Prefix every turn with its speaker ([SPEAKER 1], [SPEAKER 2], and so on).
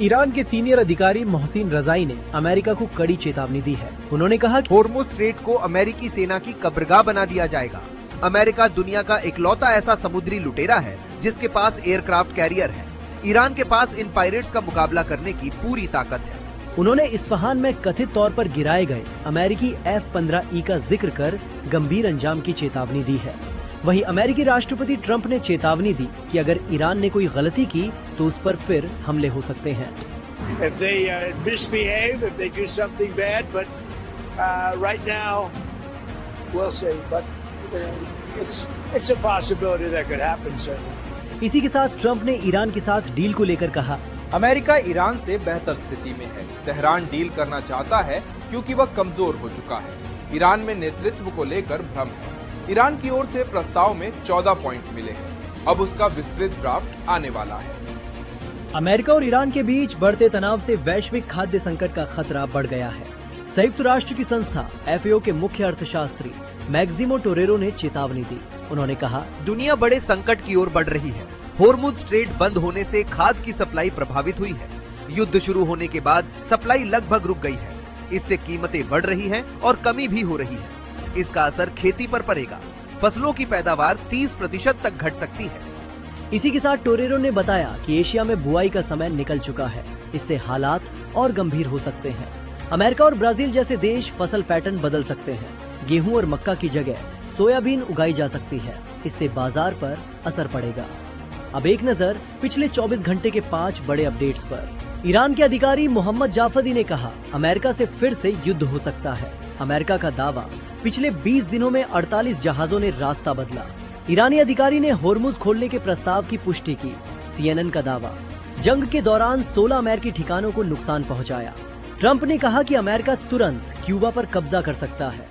[SPEAKER 1] Iran के senior अधिकारी मोहसिन रजाई ने अमेरिका को कड़ी चेतावनी दी है। उन्होंने कहा कि
[SPEAKER 2] होर्मुज स्ट्रेट को अमेरिकी सेना की कब्रगाह बना दिया जाएगा। अमेरिका दुनिया का इकलौता ऐसा समुद्री लुटेरा है जिसके पास एयरक्राफ्ट कैरियर है। ईरान के पास इन पायरेट्स का मुकाबला करने की पूरी ताकत है।
[SPEAKER 1] उन्होंने इस्फहान में कथित तौर पर गिराए गए अमेरिकी F-15E का जिक्र कर गंभीर अंजाम की चेतावनी दी है। वहीं अमेरिकी राष्ट्रपति ट्रंप ने चेतावनी दी कि अगर ईरान ने कोई गलती की तो उस पर फिर हमले हो सकते हैं।
[SPEAKER 3] If they misbehave, if they do something bad, but right now we'll see. But it's a possibility that could happen, sir.
[SPEAKER 1] इसी के साथ ट्रंप ने ईरान के साथ डील को लेकर कहा,
[SPEAKER 4] अमेरिका ईरान से बेहतर स्थिति में है। तेहरान डील करना चाहता है क्योंकि वह कमजोर हो चुका है। ईरान में नेतृत्व को लेकर भ्रम है। ईरान की ओर से प्रस्ताव में 14 पॉइंट मिले हैं। अब उसका विस्तृत ड्राफ्ट आने वाला है।
[SPEAKER 1] अमेरिका और ईरान के बीच बढ़ते तनाव से वैश्विक खाद्य संकट का खतरा बढ़ गया है। संयुक्त राष्ट्र की संस्था FAO के मुख्य अर्थशास्त्री मैक्सिमो टोरेरो ने चेतावनी दी। उन्होंने कहा,
[SPEAKER 2] दुनिया बड़े संकट की ओर बढ़ रही है। होर्मुज स्ट्रेट बंद होने से खाद की सप्लाई प्रभावित हुई है। युद्ध शुरू होने के बाद सप्लाई लगभग रुक गई है। इससे कीमतें बढ़ रही हैं और कमी भी हो रही है। इसका असर खेती पर पड़ेगा। फसलों की पैदावार 30% तक घट सकती है।
[SPEAKER 1] इसी के साथ टोरेरो ने बताया कि एशिया में बुआई का समय निकल चुका है। इससे हालात और गंभीर हो सकते हैं। अमेरिका और ब्राजील जैसे देश फसल पैटर्न बदल सकते हैं। गेहूं और मक्का की जगह सोयाबीन उगाई जा सकती है। इससे बाजार पर असर पड़ेगा। अब एक नजर पिछले 24 घंटे के 5 बड़े अपडेट्स पर। ईरान के अधिकारी मोहम्मद जाफदी ने कहा, अमेरिका से फिर से युद्ध हो सकता है। अमेरिका का दावा, पिछले 20 दिनों में 48 जहाजों ने रास्ता बदला। ईरानी अधिकारी ने होर्मुज खोलने के प्रस्ताव की पुष्टि की। CNN का दावा, जंग के दौरान 16 अमेरिकी ठिकानों को नुकसान पहुंचाया। ट्रंप ने कहा कि अमेरिका तुरंत क्यूबा पर कब्जा कर सकता है।